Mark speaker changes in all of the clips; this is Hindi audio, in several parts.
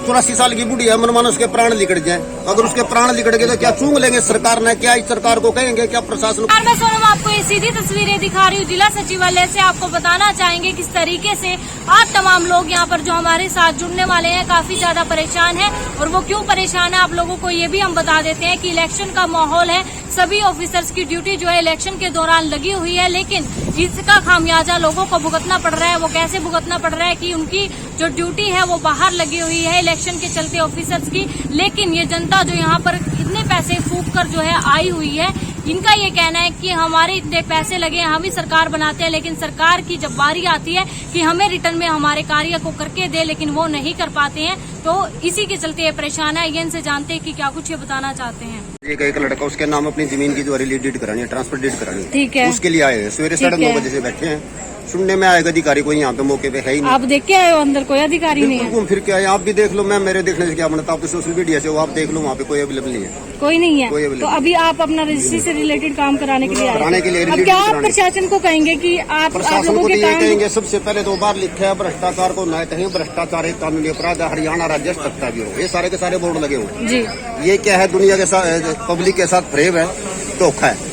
Speaker 1: 84 साल की बूढ़ी है, मनमानो उसके प्राण निकट जाए। अगर उसके प्राण निकट गए तो क्या चूंग लेंगे सरकार ने? क्या इस सरकार को कहेंगे? क्या प्रशासन?
Speaker 2: मैं सोनम आपको ये सीधी तस्वीरें दिखा रही हूँ जिला सचिवालय से। आपको बताना चाहेंगे किस तरीके से आज तमाम लोग यहाँ पर जो हमारे साथ जुड़ने वाले हैं काफी ज्यादा परेशान है। और वो क्यों परेशान है आप लोगों को ये भी हम बता देते हैं कि इलेक्शन का माहौल है, सभी ऑफिसर्स की ड्यूटी जो है इलेक्शन के दौरान लगी हुई है, लेकिन इसका खामियाजा लोगों को भुगतना पड़ रहा है। वो कैसे भुगतना पड़ रहा है कि उनकी जो ड्यूटी है वो बाहर लगी हुई है इलेक्शन के चलते ऑफिसर्स की, लेकिन ये जनता जो यहाँ पर इतने पैसे फूंक कर जो है आई हुई है, इनका ये कहना है कि हमारे इतने पैसे लगे हैं, हम ही सरकार बनाते हैं, लेकिन सरकार की जब बारी आती है कि हमें रिटर्न में हमारे कार्य को करके दे, लेकिन वो नहीं कर पाते हैं। तो इसी के चलते ये परेशान है। ये इनसे जानते हैं कि क्या कुछ ये बताना चाहते हैं।
Speaker 1: एक लड़का, उसके नाम अपनी जमीन की जो डीड करानी है, ट्रांसफर डीड करानी है,
Speaker 2: ठीक है,
Speaker 1: उसके लिए आए हैं। सवेरे 9:30 बजे से बैठे हैं। सुनने में आएगा अधिकारी कोई यहाँ पे मौके पे है ही नहीं।
Speaker 2: आप देख के आए हो? अंदर कोई अधिकारी नहीं है?
Speaker 1: घूम फिर के आए, आप भी देख लो। मैं मेरे देखने से क्या बनता? आप तो सोशल मीडिया से हो, आप देख लो, वहाँ पे कोई अवेलेबल नहीं है।
Speaker 2: कोई नहीं है?
Speaker 1: कोई
Speaker 2: तो अभी आप अपना रजिस्ट्री से रिलेटेड काम कराने के लिए आए?
Speaker 1: कराने के लिए।
Speaker 2: अब क्या आप प्रशासन को कहेंगे कि आप
Speaker 1: प्रशासन को ये कहेंगे? सबसे पहले तो बार लिखा है भ्रष्टाचार को न कहें, भ्रष्टाचार एक कानूनी अपराध है, हरियाणा राज्य सत्ता ब्यूरो, ये सारे के सारे बोर्ड लगे हुए
Speaker 2: जी।
Speaker 1: ये क्या है? दुनिया के साथ, पब्लिक के साथ फ्रेब है, धोखा है।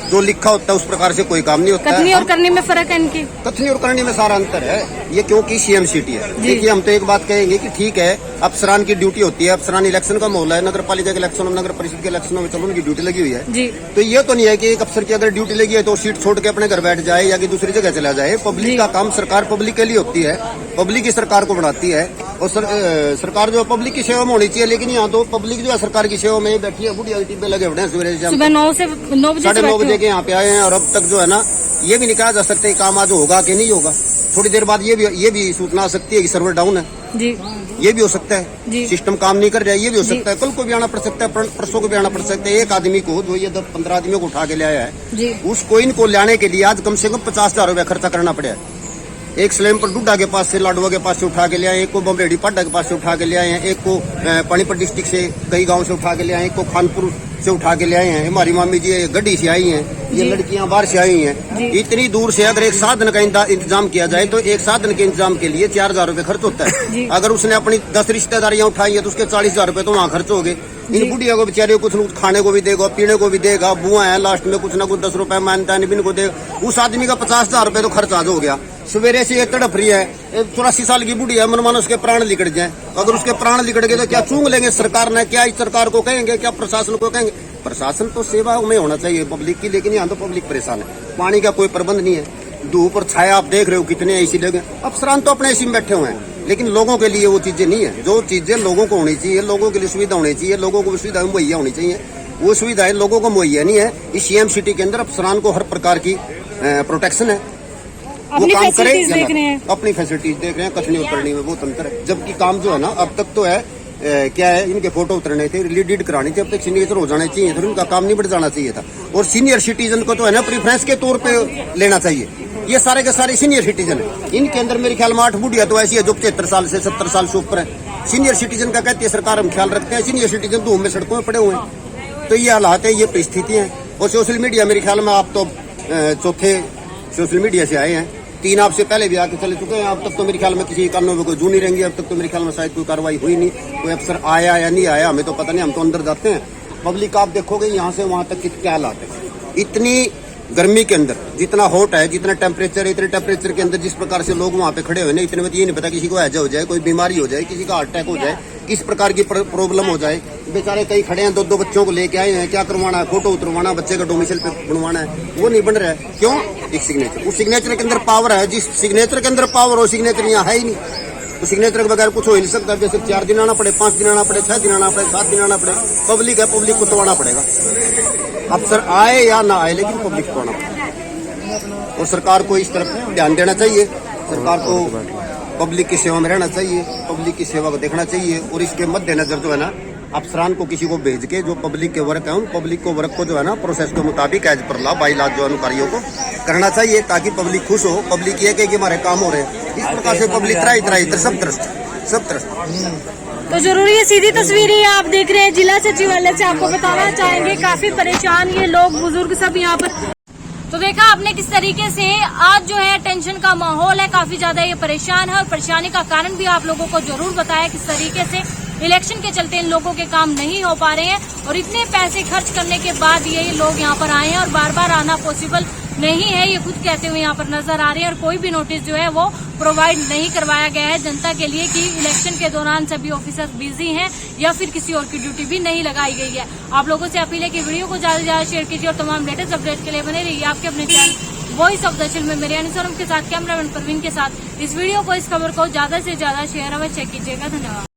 Speaker 1: जो लिखा होता है उस प्रकार से कोई काम नहीं होता।
Speaker 2: कथनी और करने में फर्क है इनके?
Speaker 1: कथनी और करने में सारा अंतर है। ये क्योंकि सीएम सिटी है। देखिए, हम तो एक बात कहेंगे कि ठीक है, अफसरान की ड्यूटी होती है, अफसरान इलेक्शन का माहौल है, नगर पालिका के इलेक्शन, नगर परिषद के इलेक्शनों में चलो उनकी ड्यूटी लगी हुई है
Speaker 2: जी।
Speaker 1: तो ये तो नहीं है कि एक अफसर की अगर ड्यूटी लगी है तो सीट छोड़ के अपने घर बैठ जाए या कि दूसरी जगह चला जाए। पब्लिक का काम, सरकार पब्लिक के लिए होती है, पब्लिक ही सरकार को बढ़ाती है, और सरकार जो पब्लिक की सेवा में होनी चाहिए। लेकिन यहाँ तो पब्लिक जो है सरकार की सेवा में बैठी है, बुढ़िया टीपे लगे हुए हैं।
Speaker 2: सुबह 9 से 9 बजे
Speaker 1: 9:30 बजे के यहाँ पे आए हैं, और अब तक जो है ना, ये भी नहीं कहा जा सकता काम आज होगा कि नहीं होगा। थोड़ी देर बाद ये भी सूचना आ सकती है कि सर्वर डाउन है
Speaker 2: जी।
Speaker 1: ये भी हो सकता है, सिस्टम काम नहीं कर रहा है, ये भी हो सकता है। कल को भी आना पड़ सकता है, परसों को भी आना पड़ सकता है। एक आदमी को जो ये 10-15 आदमियों को उठा के ले आया है, उसको इनको लाने के लिए आज कम से कम 50,000 रुपया खर्चा करना पड़ा है। एक स्लैम पर डुड्डा के पास से, लाडवा के पास से उठा के ले आए, एक को बमरेडी पाड्डा के पास से उठा के ले आए हैं, एक को पानीपत डिस्ट्रिक्ट से कई गांव से उठा के ले आए, एक को खानपुर से उठा के ले आए हैं। हमारी मामी जी गड्डी से आई हैं, ये लड़कियां बाहर से आई हैं। इतनी दूर से अगर एक साधन का इंतजाम किया जाए तो एक साधन के इंतजाम के लिए 4,000 रुपए खर्च होता है। अगर उसने अपनी 10 रिश्तेदारियां उठाई है तो उसके 40,000 रुपए तो वहाँ खर्च हो गए। इन बुढ़िया को बेचारे कुछ खाने को भी देगा, पीने को भी देगा, बुआ है, लास्ट में कुछ ना कुछ 10 रुपए मानता है को देगा। उस आदमी का 50,000 रुपए तो खर्च आज हो गया। सवेरे से ये तड़प रही है, 84 साल की बुढ़ी है, मनमानो उसके प्राण निकट जाए। अगर उसके प्राण निकट गए तो क्या चूंग लेंगे सरकार ने? क्या इस सरकार को कहेंगे? क्या प्रशासन को कहेंगे? प्रशासन तो सेवा में होना चाहिए पब्लिक की, लेकिन यहाँ तो पब्लिक परेशान है। पानी का कोई प्रबंध नहीं है, धूप और छाया आप देख रहे हो कितने एसी लगे। अफसरान तो अपने एसी में बैठे हुए हैं, लेकिन लोगों के लिए वो चीजें नहीं है। जो चीजें लोगों को होनी चाहिए, लोगों के लिए सुविधा होनी चाहिए, लोगों को सुविधा मुहैया होनी चाहिए, वो सुविधाएं लोगों को मुहैया नहीं है। इस सीएम सिटी के अंदर अफसरान को हर प्रकार की प्रोटेक्शन है, वो काम करे, अपनी फैसिलिटीज देख रहे हैं। कथनी और करनी में बहुत अंतर है। जबकि काम जो है ना, अब तक तो है क्या है, इनके फोटो उतरने थे, रिलीड करानी थी, अब तक सिग्नेचर हो जाने चाहिए थे, इनका काम नहीं बढ़ जाना चाहिए था। और सीनियर सिटीजन को तो है ना प्रीफ्रेंस के तौर पे लेना चाहिए। ये सारे के सारे सीनियर सिटीजन है। इनके अंदर मेरे ख्याल में 8 बुढ़िया तो ऐसी है जो 75 साल से 70 साल से ऊपर है। सीनियर सिटीजन का कहती है सरकार हम ख्याल रखते हैं, सीनियर सिटीजन धूम में सड़कों में पड़े हुए हैं। तो ये हालात है, ये परिस्थिति है। और सोशल मीडिया मेरे ख्याल में आप तो चौथे सोशल मीडिया से आए हैं, 3 आपसे पहले भी आके चले चुके हैं। अब तक तो मेरे ख्याल में किसी कानून में कोई जू नहीं रहेंगी। अब तक तो मेरे ख्याल में शायद कोई कार्रवाई हुई नहीं, कोई अफसर आया या नहीं आया हमें तो पता नहीं, हम तो अंदर जाते हैं। पब्लिक आप देखोगे यहाँ से वहाँ तक क्या हालात है। इतनी गर्मी के अंदर जितना हॉट है, जितना टेम्परेचर है, इतने टेम्परेचर के अंदर जिस प्रकार से लोग वहाँ पे खड़े हुए हैं, इतने में तो ये नहीं पता किसी को हैजा हो जाए, कोई बीमारी हो जाए, किसी का हार्ट अटैक हो जाए, किस प्रकार की प्रॉब्लम हो जाए। बेचारे कई खड़े हैं, 2 बच्चों को लेके आए हैं, क्या करवाना है, फोटो उतरवाना, बच्चे का डोमिसाइल पे बनवाना है, वो नहीं बन रहा है। क्यों? एक सिग्नेचर, उस सिग्नेचर के अंदर पावर है, जिस सिग्नेचर के अंदर पावर हो, सिग्नेचर यहाँ है ही नहीं। तो सिग्नेचर के बगैर कुछ हो ही नहीं सकता। जैसे 4 दिन आना पड़े, 5 दिन आना पड़े, 6 दिन आना पड़े, 7 दिन आना पड़े। पब्लिक है, पब्लिक को तो आना पड़ेगा। अफसर आए या ना आए, लेकिन पब्लिक को आना पड़ेगा। और सरकार को इस तरफ ध्यान देना चाहिए। सरकार को पब्लिक की सेवा में रहना चाहिए, पब्लिक की सेवा को देखना चाहिए। और इसके मद्देनजर जो है ना, अफसरान को किसी को भेज के जो पब्लिक के वर्क है, उन पब्लिक को वर्क को जो है ना प्रोसेस के मुताबिक एज पर ला बाईलाज जो अनुकारियों को करना चाहिए, ताकि पब्लिक खुश हो। पब्लिक ये कहे कि हमारे काम हो रहे हैं। इस प्रकार से पब्लिक त्राही सब तरफ।
Speaker 2: तो जरूरी है, सीधी तस्वीरें आप देख रहे हैं जिला सचिवालय से। आपको बताना चाहेंगे काफी परेशान ये लोग, बुजुर्ग सब यहाँ पर तो देखा आपने किस तरीके से आज जो है टेंशन का माहौल है, काफी ज्यादा ये परेशान है और परेशानी का कारण भी आप लोगों को जरूर बताया किस तरीके से इलेक्शन के चलते इन लोगों के काम नहीं हो पा रहे हैं और इतने पैसे खर्च करने के बाद ये लोग यहाँ पर आए हैं और बार बार आना पॉसिबल नहीं है, ये खुद कहते हुए यहाँ पर नजर आ रहे हैं और कोई भी नोटिस जो है वो प्रोवाइड नहीं करवाया गया है जनता के लिए कि इलेक्शन के दौरान सभी ऑफिसर्स बिजी हैं या फिर किसी और की ड्यूटी भी नहीं लगाई गई है। आप लोगों से अपील है कि वीडियो को ज्यादा से ज्यादा शेयर कीजिए और तमाम लेटेस्ट अपडेट के लिए बने रहिए आपके अपने channel voice of the chill में मेरे अनुसरम के साथ कैमरामैन परवीन के साथ। इस वीडियो को, इस खबर को ज्यादा से ज्यादा शेयर अवश्य कीजिएगा। धन्यवाद।